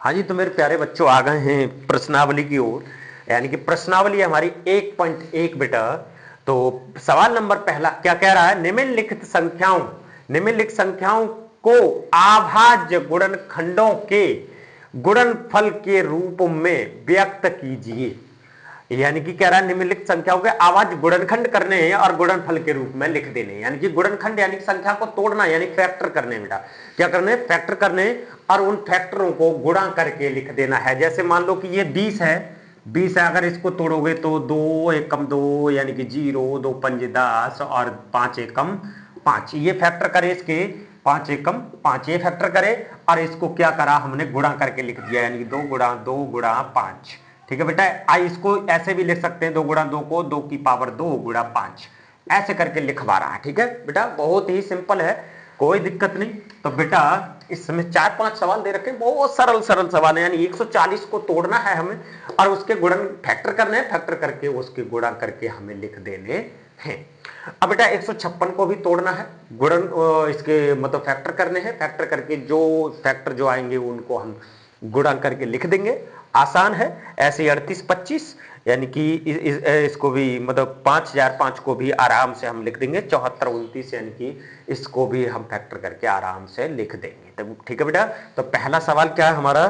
हाँ जी, तो मेरे प्यारे बच्चों आ गए हैं प्रश्नावली की ओर। यानी कि प्रश्नावली हमारी 1.1 बेटा। तो सवाल नंबर पहला क्या कह रहा है, निम्नलिखित संख्याओं को अभाज्य गुणनखंडों के गुणनफल के रूप में व्यक्त कीजिए। यानी कि कह रहा है निम्नलिखित संख्याओं के अभाज्य गुणनखंड करने हैं और गुणनफल के रूप में लिख देने। यानी कि गुणनखंड यानी कि संख्या को तोड़ना, यानी फैक्टर करने। बेटा क्या करने, फैक्टर करने और उन फैक्टरों को गुणा करके लिख देना है। जैसे मान लो कि ये 20 है, 20 है, अगर इसको तोड़ोगे तो 2 एकम 2 यानी कि 0, 2 पंजे 10 और 5 एकम 5, ये फैक्टर करे इसके 5 एकम 5, ये फैक्टर करे और इसको क्या करा हमने, गुणा करके लिख दिया। यानी कि 2 गुणा 2 गुणा 5। ठीक है बेटा, आई इसको ऐसे भी लिख सकते हैं, 2 गुणा 2 को 2 की पावर 2 गुणा 5, ऐसे करके लिखवा रहा है। ठीक है बेटा, बहुत ही सिंपल है, कोई दिक्कत नहीं। तो बेटा इसमें 4-5 सवाल दे रखे, बहुत सरल सरल सवाल है। यानी 140 को तोड़ना है हमें और उसके गुणन फैक्टर करने हैं, फैक्टर करके उसके गुणा करके हमें लिख देने हैं। अब बेटा 156 को भी तोड़ना है, गुणन इसके मतलब फैक्टर करने हैं, फैक्टर करके जो फैक्टर जो आएंगे उनको हम गुणा करके लिख देंगे। आसान है। ऐसे 38-25 यानी कि इसको भी मतलब 5005 को भी आराम से हम लिख देंगे। 74-29 यानी कि इसको भी हम फैक्टर करके आराम से लिख देंगे। तो ठीक है बेटा, तो पहला सवाल क्या है हमारा,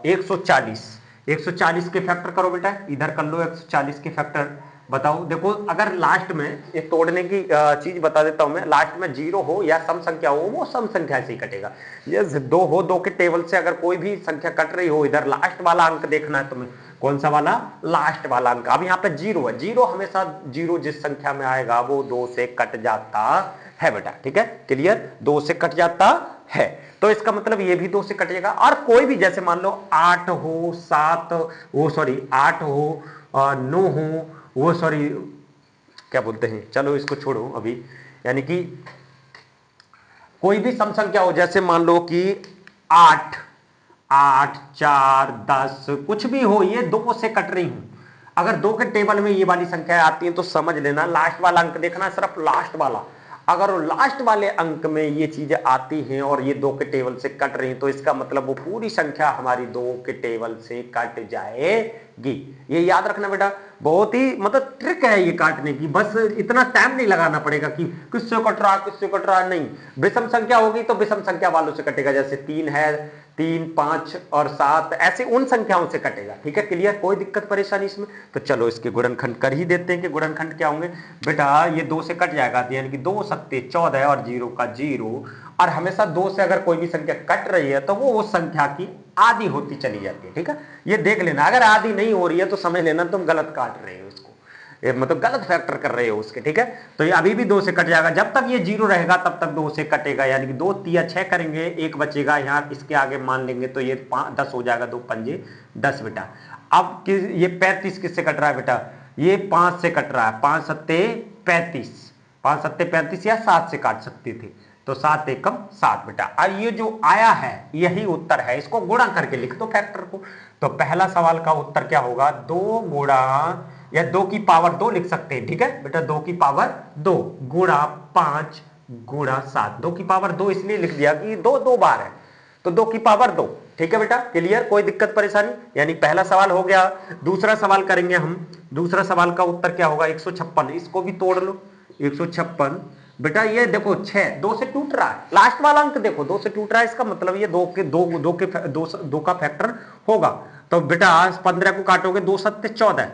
140 के फैक्टर करो बेटा, इधर कर लो 140 के फैक्टर। बताओ, देखो अगर लास्ट में ये तोड़ने की चीज बता देता हूं मैं, लास्ट में 0 हो या सम संख्या हो, वो सम संख्या से ही कटेगा। ये 2 हो, 2 के टेबल से अगर कोई भी संख्या कट रही हो, इधर लास्ट वाला अंक देखना है तुम्हें। कौन सा वाला, लास्ट वाला अंक। अब यहाँ पे 0 है, 0 हमेशा 0 जिस संख्या में आएगा वो 2 से कट जाता है बेटा। ठीक है, क्लियर, 2 से कट जाता है। तो इसका मतलब ये भी 2 से कटेगा। और कोई भी जैसे मान लो 8 हो, 7 वो सॉरी 8 हो, 9 हो, वो सॉरी क्या बोलते हैं, चलो इसको छोड़ो अभी। यानी कि कोई भी सम संख्या हो, जैसे मान लो कि 8, 8, 4, 10 कुछ भी हो, ये 2 से कट रही हूं। अगर 2 के टेबल में ये वाली संख्या आती है तो समझ लेना लास्ट वाला अंक देखना, सिर्फ लास्ट वाला। अगर लास्ट वाले अंक में ये चीजें आती हैं और ये 2 के टेबल से कट रही हैं, तो इसका मतलब वो पूरी संख्या हमारी 2 के टेबल से कट जाएगी। ये याद रखना बेटा, बहुत ही मतलब ट्रिक है ये काटने की। बस इतना टाइम नहीं लगाना पड़ेगा कि किससे कट रहा किससे कट रहा, नहीं। विषम संख्या होगी तो विषम संख्या वालों से कटेगा, जैसे 3 है, 3, 5 और 7, ऐसे उन संख्याओं से कटेगा। ठीक है, क्लियर, कोई दिक्कत परेशानी इसमें। तो चलो इसके गुणनखंड कर ही देते हैं कि गुणनखंड क्या होंगे बेटा। ये 2 से कट जाएगा, यानी कि 2 सत्ते 14 और 0 का 0। और हमेशा 2 से अगर कोई भी संख्या कट रही है तो वो उस संख्या की आधी होती चली जाती है। ठीक है, ये देख लेना, अगर आधी नहीं हो रही है तो समझ लेना तुम गलत काट रहे हो इसको, मतलब गलत फैक्टर कर रहे हो उसके। ठीक है, तो ये अभी भी 2 से कट जाएगा, जब तक ये 0 रहेगा तब तक 2 से कटेगा। यानी कि 2 तिया 6 करेंगे, 1 बचेगा, यहाँ इसके आगे मान लेंगे तो ये 10 हो जाएगा, 2 पंजे 10 बेटा। अब ये 35 किससे कट रहा है बेटा, ये 5 से कट रहा है, 5 सत्ते 35, 5 सत्ते 35 या 7 से काट सकते थे, तो 7 एकम 7 बेटा। और ये जो आया है यही उत्तर है, इसको गुणा करके लिख दो फैक्टर को। तो पहला सवाल का उत्तर क्या होगा, 2 गुणा या 2 की पावर 2 लिख सकते हैं। ठीक है बेटा, 2 की पावर 2 गुणा 5 गुणा 7। 2 की पावर 2 इसलिए लिख दिया कि 2 2 बार है, तो 2 की पावर 2। ठीक है बेटा, क्लियर, कोई दिक्कत परेशानी। यानी पहला सवाल हो गया। दूसरा सवाल करेंगे हम। दूसरा सवाल का उत्तर क्या होगा, 156, इसको भी तोड़ लो। 156 बेटा, ये देखो 6 2 से टूट रहा है, लास्ट वाला अंक देखो 2 से टूट रहा है, इसका मतलब ये 2 का फैक्टर होगा। तो बेटा 15 को काटोगे, 2 सत्ते 14,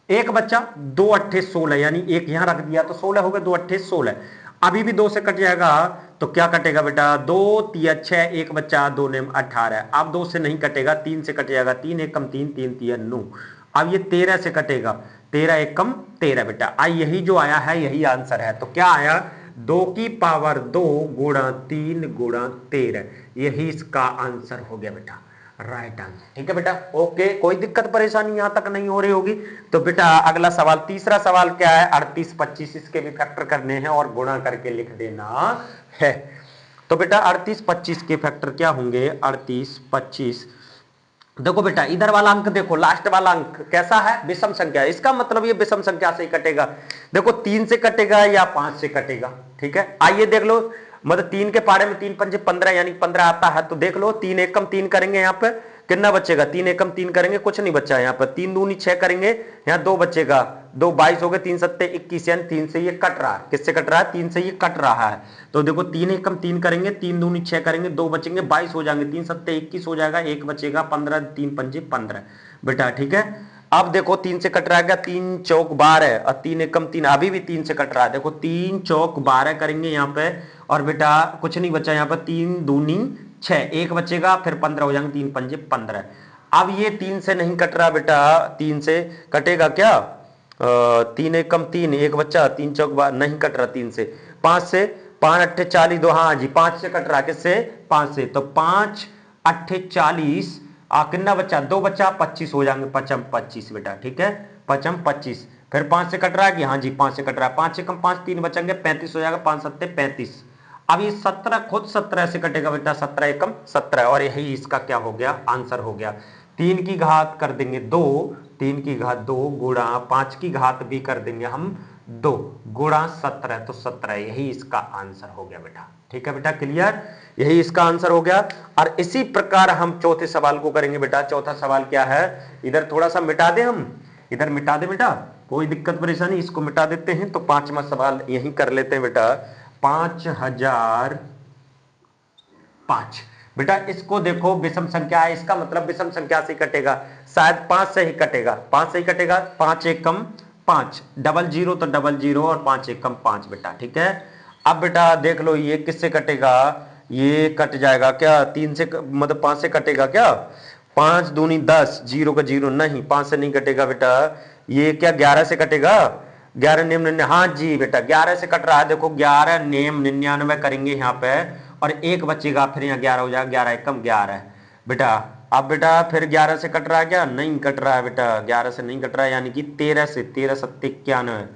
एक बच्चा, 2 अट्ठे 16, यानी एक यहां रख दिया तो 16 हो गए, 2 अट्ठे 16। अभी भी 2 से कट जाएगा तो क्या कटेगा बेटा, 2 तिया 6, एक बच्चा, 2 नेम 18। अब 2 से नहीं कटेगा, 3 से कट जाएगा, 3 एकम 3, 3 तिया 9। अब ये 13 से कटेगा, 13 एकम 13 बेटा। आई यही जो आया है यही आंसर है। तो क्या आया, 2 की पावर 2 गुणा 3 गुणा 13, यही इसका आंसर हो गया बेटा, राइट आंसर। ठीक है बेटा, ओके, कोई दिक्कत परेशानी यहां तक नहीं हो रही होगी। तो बेटा अगला सवाल, तीसरा सवाल क्या है, 38-25, इसके भी फैक्टर करने हैं और गुणा करके लिख देना है। तो बेटा 38-25 के फैक्टर क्या होंगे, 38-25, देखो बेटा इधर वाला अंक देखो, लास्ट वाला अंक कैसा है, विषम संख्या, इसका मतलब ये विषम संख्या से ही कटेगा। देखो 3 से कटेगा या 5 से कटेगा। ठीक है, आइए देख लो, मतलब 3 के पारे में 3 पंजे 15 यानी 15 आता है। तो देख लो 3 एकम 3 करेंगे, यहाँ पे कितना बचेगा, 3 एकम 3 करेंगे, कुछ नहीं बचा यहाँ पर। 3 दूनी 6 करेंगे, यहाँ 2 बचेगा, 2 22 हो गए, 3 सत्ते 21 यानी 3 से ये कट रहा है। किससे कट रहा है, 3 से ये कट रहा है। तो देखो 3 एकम 3 करेंगे, 3 दूनी 6 करेंगे, 2 बचेंगे, 22 हो जाएंगे, 3 सत्ते 21 हो जाएगा, 1 बचेगा 15, 3 पंजे 15 बेटा, ठीक है। अब देखो 3 से कट रहा है, 3 चौक 12 और 3 एकम 3 अभी भी 3 से कट रहा है। देखो 3 चौक 12 करेंगे यहाँ पे, और बेटा कुछ नहीं बचा यहाँ पर, 3 दूनी 6, 1 बचेगा, फिर 15 हो जाएंगे, 3 पंजे 15। अब ये 3 से नहीं कट रहा बेटा, 3 से कटेगा क्या, 3 एकम 3, 1 बच्चा, 3 चौक 12 नहीं कट रहा 3 से। 5 से 5 अट्ठे 40, दो हाँ जी 5 से कट रहा, किससे, 5 से। तो 5 अट्ठे 40, कितना बच्चा, 2 बच्चा, 25 हो जाएंगे, 5 25 बेटा, ठीक है, 5 25। फिर 5 से कट रहा है कि हाँ जी 5 से कट रहा है, 5 एकम 5, 3 बचेंगे, 35 हो जाएगा, 5 सत्ते 35। अब ये 17 खुद 17 से कटेगा बेटा, 17 एकम 17, और यही इसका क्या हो गया, आंसर हो गया। 3 की घात कर देंगे 2, 3 की घात 2 गुणा 5 की घात भी कर देंगे हम 2 गुणा 17, तो 17 यही इसका आंसर हो गया बेटा, ठीक है बेटा, क्लियर, यही इसका आंसर हो गया। और इसी प्रकार हम चौथे सवाल को करेंगे बेटा। चौथा सवाल क्या है, इधर थोड़ा सा मिटा दे, हम इधर मिटा दे बेटा, कोई दिक्कत परेशानी, इसको मिटा देते हैं। तो पांचवा सवाल यही कर लेते हैं बेटा, 5005 बेटा। इसको देखो विषम संख्या है, इसका मतलब विषम संख्या से कटेगा, शायद 5 से ही कटेगा, 5 से ही कटेगा। 5 एकम 5, डबल जीरो तो डबल जीरो, और 5 एकम 5 बेटा, ठीक है। अब बेटा देख लो ये किससे कटेगा, ये कट जाएगा क्या, 3 से मतलब 5 से कटेगा क्या, 5 दूनी 10, जीरो का जीरो नहीं, 5 से नहीं कटेगा बेटा। ये क्या 11 से कटेगा, 11 नेम 99, हाँ जी बेटा 11 से कट रहा है। देखो 11 नेम 99 करेंगे यहाँ पे, और 1 बचेगा, फिर यहाँ 11 हो जाएगा, 11 एकम 11 बेटा। अब बेटा फिर 11 से कट रहा है क्या, नहीं कट रहा है बेटा, 11 से नहीं कट रहा है, यानी कि 13 से, 13 सत्ते 91,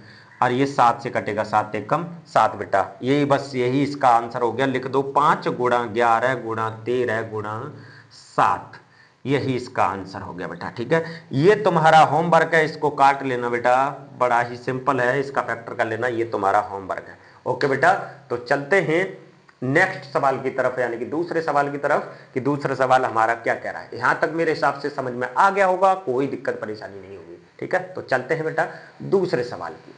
और ये 7 से कटेगा, 7 एकम 7 बेटा। यही बस यही इसका आंसर हो गया, लिख दो 5 गुणा 11 गुणा 13 गुणा 7, यही इसका आंसर हो गया बेटा, ठीक है। ये तुम्हारा होमवर्क है, इसको काट लेना बेटा, बड़ा ही सिंपल है, इसका फैक्टर कर लेना, ये तुम्हारा होमवर्क है। ओके बेटा, तो चलते हैं नेक्स्ट सवाल की तरफ, यानी कि दूसरे सवाल की तरफ, कि दूसरा सवाल हमारा क्या कह रहा है। यहां तक मेरे हिसाब से समझ में आ गया होगा, कोई दिक्कत परेशानी नहीं होगी, ठीक है। तो चलते हैं बेटा दूसरे सवाल की।